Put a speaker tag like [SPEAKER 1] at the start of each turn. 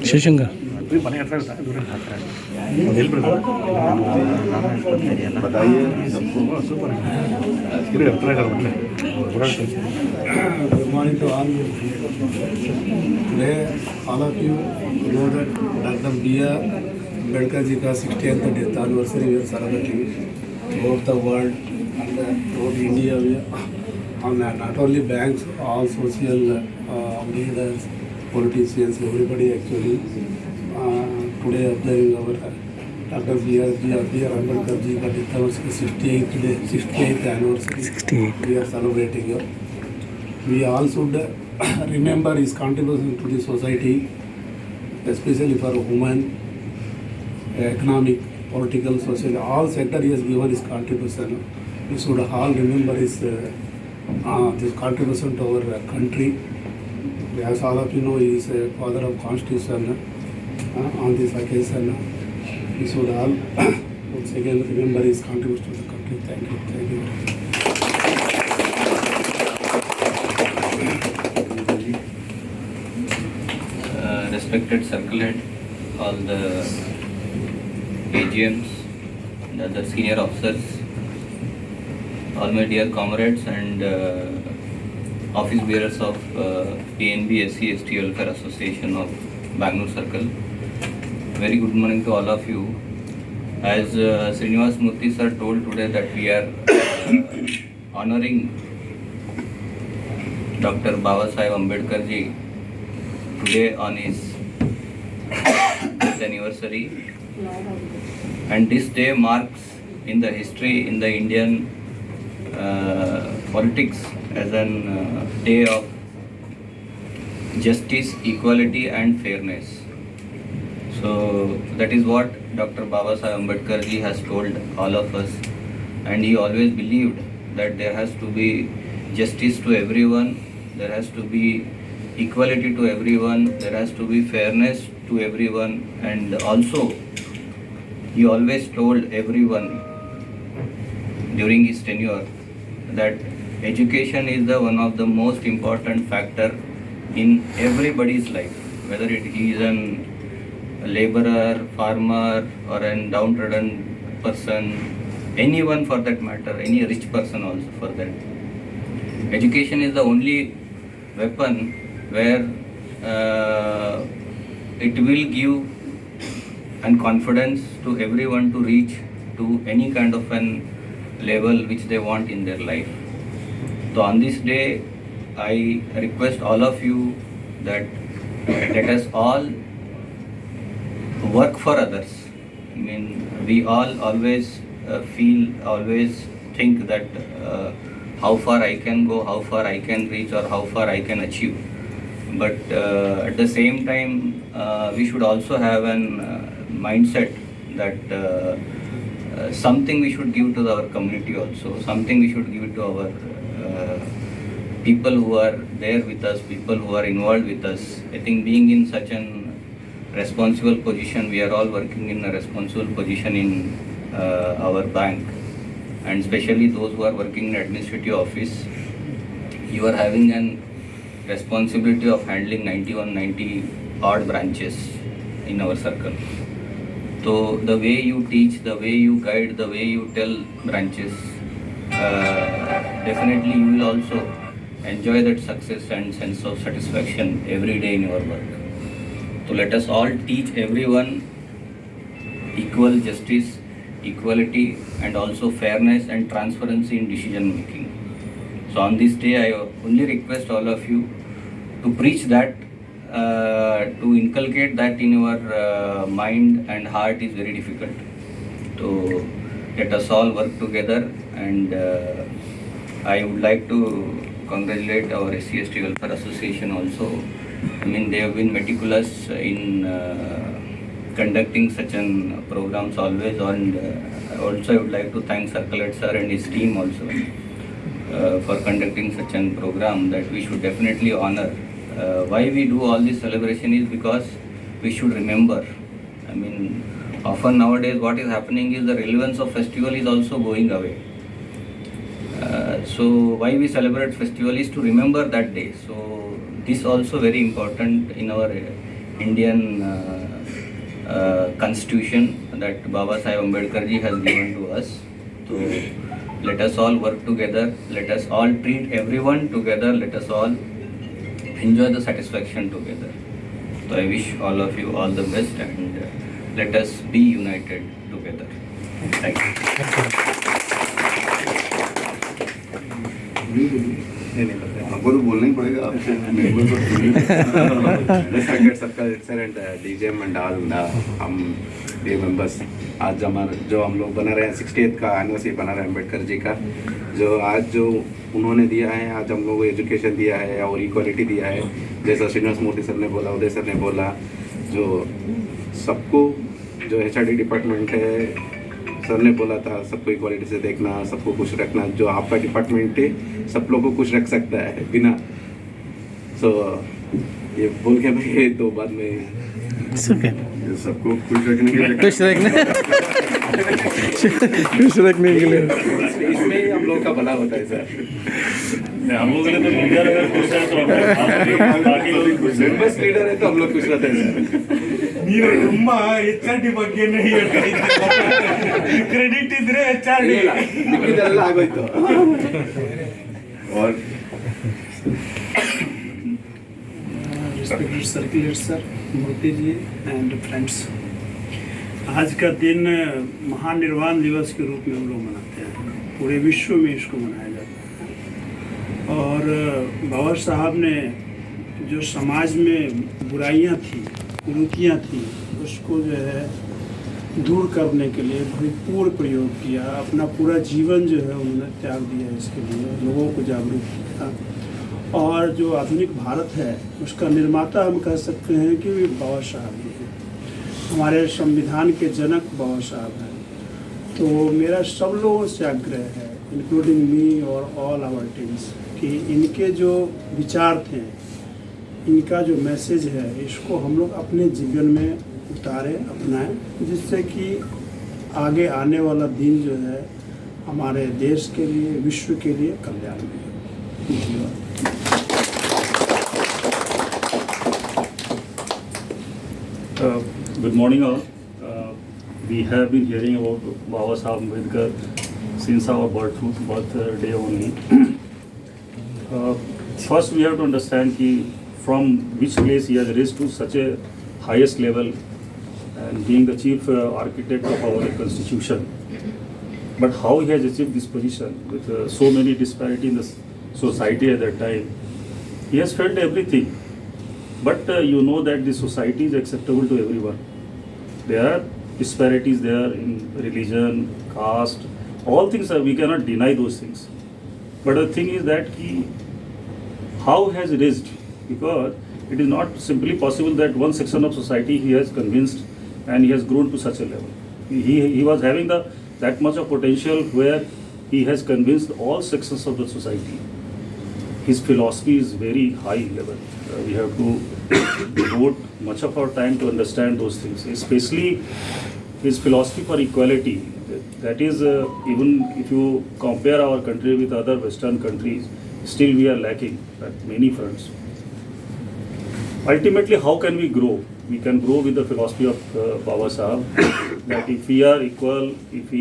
[SPEAKER 1] शिवशंकर
[SPEAKER 2] बताइए।
[SPEAKER 3] Good morning to all. Today, all of you know that Dr. B.R. Ambedkar ji ka 60th death anniversary we are celebrating throughout the world and throughout India. We are not only banks, all social leaders, politicians, everybody actually today observing our Dr. B.R. Ambedkar ji ka death anniversary 68th anniversary.
[SPEAKER 1] 68.
[SPEAKER 3] We are celebrating here. We all should remember his contribution to the society, especially for women, economic, political, social, all sectors he has given his contribution. We should all remember his this contribution to our country. As all of you know, he is a father of constitution. On this occasion, we should all once again remember his contribution to the country. Thank you. Thank you.
[SPEAKER 4] Respected circle head, all the AGMs, the other senior officers, all my dear comrades and office bearers of PNB SC ST Welfare Association of Bangalore Circle. Very good morning to all of you. As Srinivas Murthy sir told today that we are honoring Dr. Babasaheb Ambedkar ji today on his death anniversary, and this day marks in the history in the Indian politics as an day of justice, equality and fairness. So that is what Dr. Babasaheb Ambedkar ji has told all of us, and he always believed that there has to be justice to everyone, there has to be equality to everyone, there has to be fairness to everyone, and also he always told everyone during his tenure that education is the one of the most important factor in everybody's life, whether he is a laborer, farmer or a downtrodden person, anyone for that matter, any rich person also for that. Education is the only weapon where it will give and confidence to everyone to reach to any kind of an level which they want in their life. So on this day, I request all of you that let us all work for others. I mean, we all always always think that how far I can go, how far I can reach or how far I can achieve. But at the same time, we should also have an mindset that something we should give to our community also, something we should give to our people who are there with us, people who are involved with us. I think being in such an responsible position, we are all working in a responsible position in our bank, and especially those who are working in administrative office, you are having an responsibility of handling 90 odd branches in our circle. So the way you teach, the way you guide, the way you tell branches, definitely you will also enjoy that success and sense of satisfaction every day in your work. So let us all teach everyone equal justice, equality and also fairness and transparency in decision making. So on this day, I only request all of you to preach that, to inculcate that in your mind and heart is very difficult. So let us all work together, and I would like to congratulate our SC ST Welfare Association also. I mean, they have been meticulous in conducting such an programs always, and also I would like to thank Circle Head sir and his team also for conducting such an program that we should definitely honor. Why we do all this celebration is because we should remember. I mean, often nowadays what is happening is the relevance of festival is also going away. So why we celebrate festival is to remember that day. So this also very important in our Indian constitution that Baba Saheb Ambedkar ji has given to us. So let us all work together, let us all treat everyone together, let us all enjoy the satisfaction together. So I wish all of you all the best, and let us be united together. Thank you.
[SPEAKER 1] हमको तो बोलना ही पड़ेगा आपसे मेरे को तो circuit सबका excellent है डीजे मंडाल हम ये मेंबर्स आज हमारा जो हम लोग बना रहे हैं 68th का एनिवर्सरी बना रहे हैं अम्बेडकर जी का जो उन्होंने दिया है आज हम लोग को एजुकेशन दिया है और इक्वालिटी दिया है जैसा श्रीनिवास मूर्ति सर ने बोला उदय सर ने बोला जो सबको जो HRD डिपार्टमेंट है सर ने बोला था सबको इक्वालिटी से देखना सबको खुश रखना जो आपका डिपार्टमेंट है सब लोगों को खुश रख सकता है बिना ये बोल के मैं तो बाद में सबको खुश रखने के लिए इसमें ही हम लोग का भला होता है सर
[SPEAKER 2] हम लोग तो लीडर अगर खुश है तो बाकी लोग खुश हैं
[SPEAKER 1] बस लीडर है तो हम लोग खुश रहते हैं सर
[SPEAKER 2] ನೀವು ತುಂಬ HRD ಬಗ್ಗೆನೇ ಹೇಳ್ತಾ ಇದ್ದೀರಿ ಕ್ರೆಡಿಟ್ ಇದ್ರೆ HRD
[SPEAKER 1] ಇದೆಲ್ಲ ಆಗೋಯ್ತು और
[SPEAKER 5] respected circular sir Murthy ji and friends आज का दिन महानिर्वाण दिवस के रूप में हम लोग मनाते हैं पूरे विश्व में इसको मनाया जाता है और बाबा साहब ने जो समाज में बुराइयां थी कुरीतियाँ थी उसको जो है दूर करने के लिए भरपूर प्रयोग किया अपना पूरा जीवन जो है उन्होंने त्याग दिया इसके लिए लोगों को जागरूक किया और जो आधुनिक भारत है उसका निर्माता हम कह सकते हैं कि बाबा साहब ही हैं हमारे संविधान के जनक बाबा साहब हैं तो मेरा सब लोगों से आग्रह है इंक्लूडिंग मी और ऑल आवर टीम्स कि इनके जो विचार थे इनका जो मैसेज है इसको हम लोग अपने जीवन में उतारें अपनाएं जिससे कि आगे आने वाला दिन जो है हमारे देश के लिए विश्व के लिए कल्याण में धन्यवाद
[SPEAKER 2] Good morning all. We have been hearing about Baba Saheb Ambedkar since our birthday only. First we have to understand कि from which place he has reached to such a highest level and being the chief architect of our constitution. But how he has achieved this position with so many disparity in the society at that time. He has felt everything. But you know that the society is acceptable to everyone. There are disparities there in religion, caste, all things we cannot deny those things. But the thing is that how has reached, because it is not simply possible that one section of society he has convinced and he has grown to such a level. He was having that much of potential where he has convinced all sections of the society. His philosophy is very high level. We have to devote much of our time to understand those things, especially his philosophy for equality. That is, even if you compare our country with other Western countries, still we are lacking at many fronts. Ultimately, how can we grow? We can grow with the philosophy of Baba Saheb, that if we are equal, if we